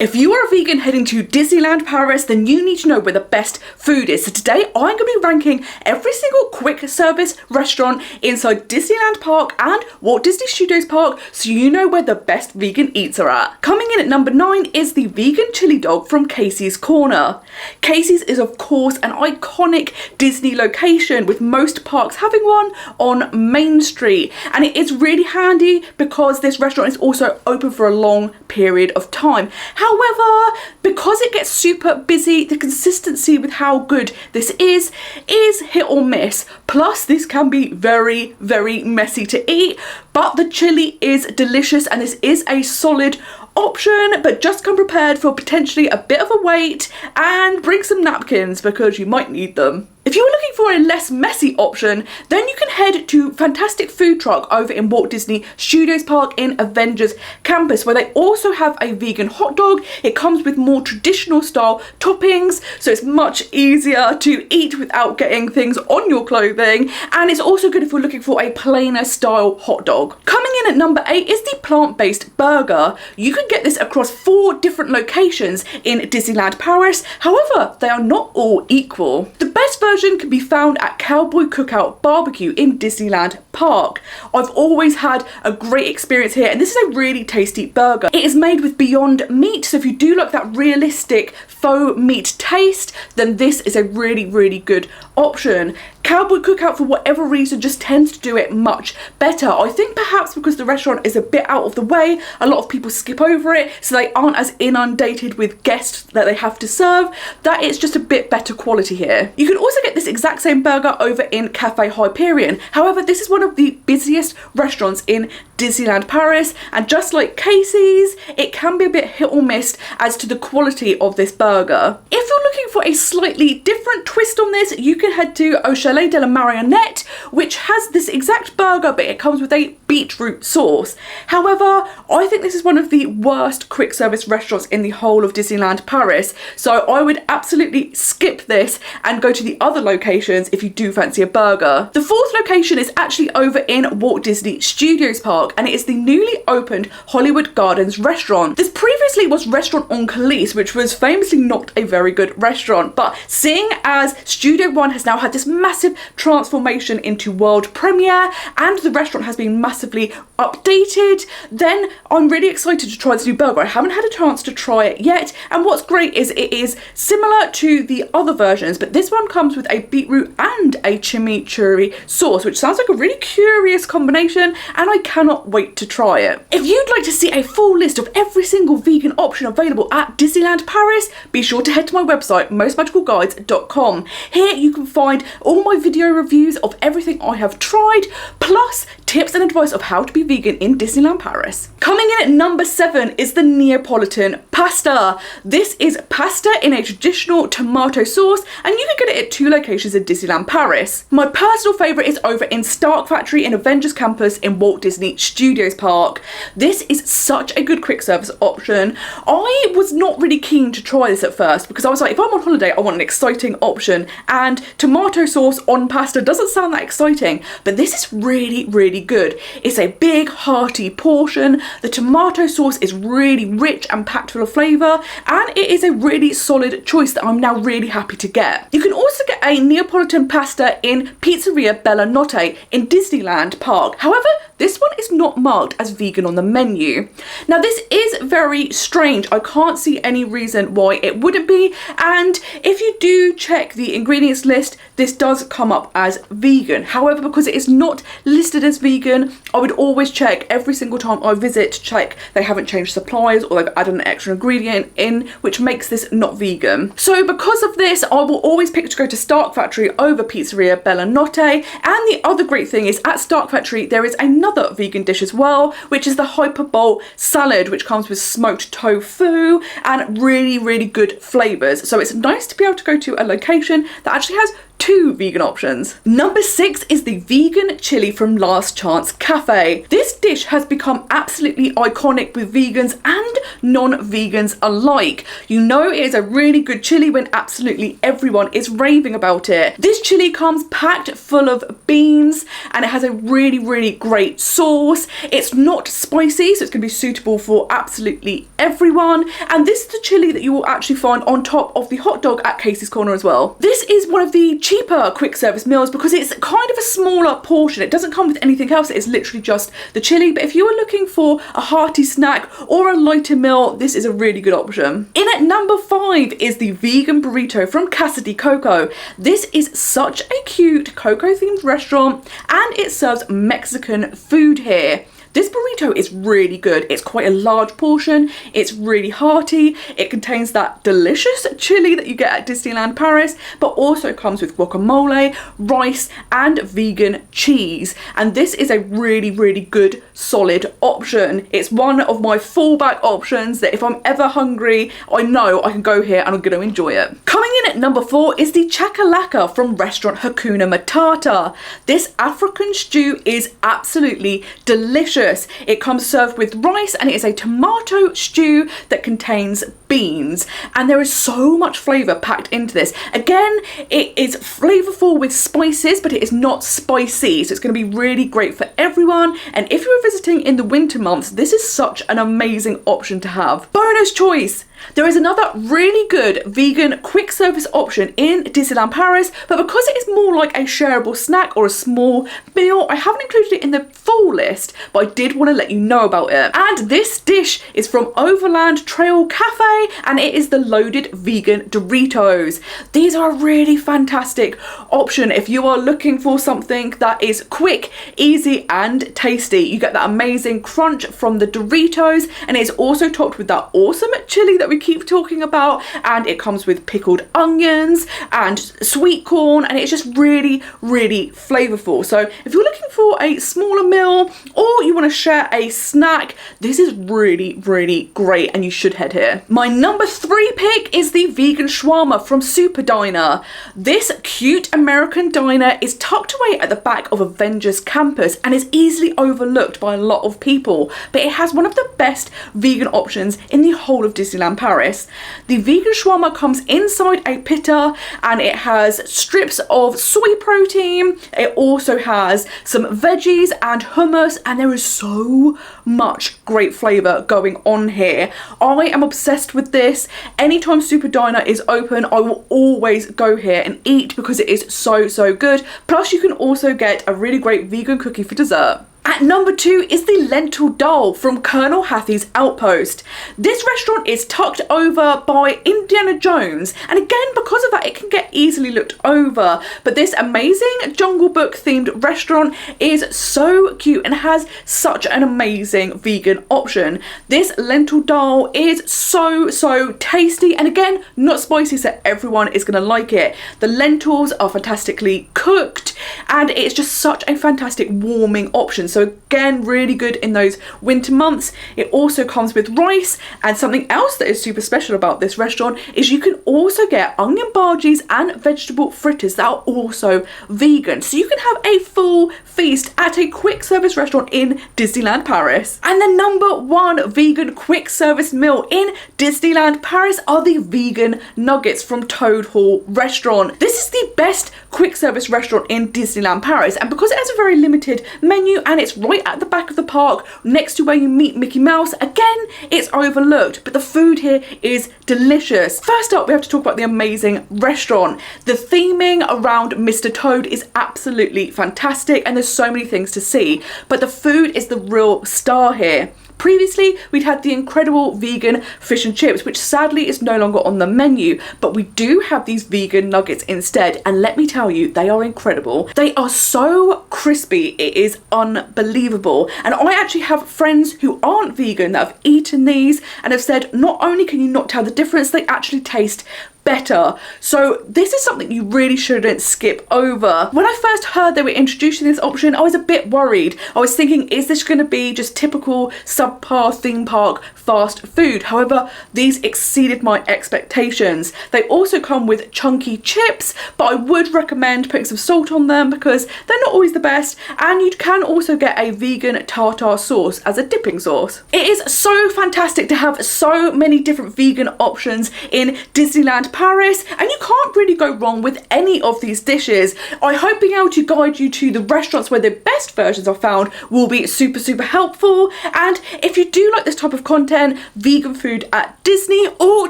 If you are a vegan heading to Disneyland Paris, then you need to know where the best food is. So today I'm going to be ranking every single quick service restaurant inside Disneyland Park and Walt Disney Studios Park so you know where the best vegan eats are at. Coming in at number 9 is the vegan chili dog from Casey's Corner. Casey's is of course an iconic Disney location with most parks having one on Main Street, and it is really handy because this restaurant is also open for a long period of time. However, because it gets super busy, the consistency with how good this is hit or miss. Plus, this can be very, very messy to eat, but the chili is delicious and this is a solid option, but just come prepared for potentially a bit of a wait and bring some napkins because you might need them. If you were looking for a less messy option, then you can head to Fantastic Food Truck over in Walt Disney Studios Park in Avengers Campus, where they also have a vegan hot dog. It comes with more traditional style toppings, so it's much easier to eat without getting things on your clothing, and it's also good if you're looking for a plainer style hot dog. Coming in at number 8 is the plant-based burger. You can get this across 4 different locations in Disneyland Paris, however, they are not all equal. The best version can be found at Cowboy Cookout Barbecue in Disneyland Park. I've always had a great experience here, and this is a really tasty burger. It is made with Beyond Meat, so if you do like that realistic faux meat taste, then this is a really, really good option. Cowboy Cookout, for whatever reason, just tends to do it much better. I think perhaps because the restaurant is a bit out of the way, a lot of people skip over it, so they aren't as inundated with guests that they have to serve, that it's just a bit better quality here. You can also get this exact same burger over in Cafe Hyperion. However, this is one of the busiest restaurants in Disneyland Paris, and just like Casey's, it can be a bit hit or miss as to the quality of this burger. If you're looking for a slightly different twist on this, you can head to Au Chalet de la Marionnette, which has this exact burger, but it comes with a beetroot sauce. However, I think this is one of the worst quick service restaurants in the whole of Disneyland Paris, so I would absolutely skip this and go to the other locations if you do fancy a burger. The 4th location is actually over in Walt Disney Studios Park, and it is the newly opened Hollywood Gardens restaurant. This previously was Restaurant on Calais, which was famously not a very good restaurant, but seeing as Studio One has now had this massive transformation into world premiere and the restaurant has been massively updated, then I'm really excited to try this new burger. I haven't had a chance to try it yet, and what's great is it is similar to the other versions, but this one comes with a beetroot and a chimichurri sauce, which sounds like a really curious combination, and I cannot wait to try it. If you'd like to see a full list of every single vegan option available at Disneyland Paris, be sure to head to my website, mostmagicalguides.com. Here you can find all my video reviews of everything I have tried, plus tips and advice of how to be vegan in Disneyland Paris. Coming in at number 7 is the Neapolitan Pasta. This is pasta in a traditional tomato sauce, and you can get it at 2 locations in Disneyland Paris. My personal favourite is over in Stark Factory in Avengers Campus in Walt Disney Studios Park. This is such a good quick service option. I was not really keen to try this at first because I was like, if I'm on holiday, I want an exciting option, and tomato sauce on pasta doesn't sound that exciting, but this is really, really good. It's a big, hearty portion. The tomato sauce is really rich and packed full of flavour, and it is a really solid choice that I'm now really happy to get. You can also get a Neapolitan pasta in Pizzeria Bella Notte in Disneyland Park. However, this one is not marked as vegan on the menu. Now, this is very strange. I can't see any reason why it wouldn't be, and if you do check the ingredients list, this does come up as vegan. However, because it is not listed as vegan, I would always check every single time I visit to check they haven't changed suppliers or they've added an extra ingredient in, which makes this not vegan. So because of this, I will always pick to go to Stark Factory over Pizzeria Bella Notte. And the other great thing is at Stark Factory there is another vegan dish as well, which is the Hyper Bowl salad, which comes with smoked tofu and really, really good flavours. So it's nice to be able to go to a location that actually has 2 2 vegan options. Number 6 is the vegan chili from Last Chance Cafe. This dish has become absolutely iconic with vegans and non-vegans alike. You know it is a really good chili when absolutely everyone is raving about it. This chili comes packed full of beans and it has a really great sauce. It's not spicy, so it's going to be suitable for absolutely everyone. And this is the chili that you will actually find on top of the hot dog at Casey's Corner as well. This is one of the cheaper quick service meals because it's kind of a smaller portion. It doesn't come with anything else. It's literally just the chili. But if you are looking for a hearty snack or a lighter meal, this is a really good option. In at number 5 is the vegan burrito from Casa de Coco. This is such a cute cocoa themed restaurant and it serves Mexican food here. This burrito is really good. It's quite a large portion. It's really hearty. It contains that delicious chili that you get at Disneyland Paris, but also comes with guacamole, rice, and vegan cheese. And this is a really good, solid option. It's one of my fallback options that if I'm ever hungry, I know I can go here and I'm going to enjoy it. Coming in at number 4 is the Chaka Laka from restaurant Hakuna Matata. This African stew is absolutely delicious. It comes served with rice and it is a tomato stew that contains beans, and there is so much flavour packed into this. Again, it is flavourful with spices, but it is not spicy, so it's going to be really great for everyone. And if you are visiting in the winter months, this is such an amazing option to have. Bonus choice! There is another really good vegan quick service option in Disneyland Paris, but because it is more like a shareable snack or a small meal, I haven't included it in the full list, but I did want to let you know about it. And this dish is from Overland Trail Cafe, and it is the loaded vegan Doritos. These are a really fantastic option if you are looking for something that is quick, easy, and tasty. You get that amazing crunch from the Doritos, and it is also topped with that awesome chili that we keep talking about, and it comes with pickled onions and sweet corn, and it's just really flavorful. So if you're looking for a smaller meal or you want to share a snack, this is really great and you should head here. My number 3 pick is the vegan shawarma from Super Diner. This cute American diner is tucked away at the back of Avengers Campus and is easily overlooked by a lot of people, but it has one of the best vegan options in the whole of Disneyland Paris. The vegan shawarma comes inside a pita and it has strips of soy protein. It also has some veggies and hummus, and there is so much great flavour going on here. I am obsessed with this. Anytime Super Diner is open, I will always go here and eat because it is so good. Plus you can also get a really great vegan cookie for dessert. At number 2 is the Lentil Doll from Colonel Hathie's Outpost. This restaurant is tucked over by Indiana Jones, and again, because of that, it can get easily looked over. But this amazing Jungle Book themed restaurant is so cute and has such an amazing vegan option. This Lentil Doll is so tasty, and again, not spicy, so everyone is going to like it. The lentils are fantastically cooked, and it's just such a fantastic warming option. So again, really good in those winter months. It also comes with rice, and something else that is super special about this restaurant is you can also get onion bhajis and vegetable fritters that are also vegan. So you can have a full feast at a quick service restaurant in Disneyland Paris. And the number 1 vegan quick service meal in Disneyland Paris are the vegan nuggets from Toad Hall restaurant. This is the best quick service restaurant in Disneyland Paris, and because it has a very limited menu and it's right at the back of the park next to where you meet Mickey Mouse, again, it's overlooked, but the food here is delicious. First up, we have to talk about the amazing restaurant. The theming around Mr. Toad is absolutely fantastic and there's so many things to see, but the food is the real star here. Previously, we'd had the incredible vegan fish and chips, which sadly is no longer on the menu, but we do have these vegan nuggets instead, and let me tell you, they are incredible. They are so crispy, it is unbelievable. And I actually have friends who aren't vegan that have eaten these and have said not only can you not tell the difference, they actually taste better. So this is something you really shouldn't skip over. When I first heard they were introducing this option, I was a bit worried. I was thinking, is this going to be just typical subpar theme park fast food? However, these exceeded my expectations. They also come with chunky chips, but I would recommend putting some salt on them because they're not always the best, and you can also get a vegan tartar sauce as a dipping sauce. It is so fantastic to have so many different vegan options in Disneyland Paris, and you can't really go wrong with any of these dishes. I hope being able to guide you to the restaurants where the best versions are found will be super helpful. And if you do like this type of content, vegan food at Disney, or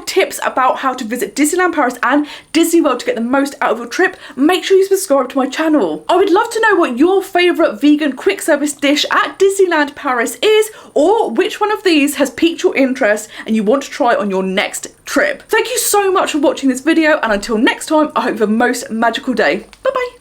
tips about how to visit Disneyland Paris and Disney World to get the most out of your trip, make sure you subscribe to my channel. I would love to know what your favourite vegan quick service dish at Disneyland Paris is, or which one of these has piqued your interest and you want to try on your next trip. Thank you so much for watching this video, and until next time, I hope you have a most magical day. Bye bye.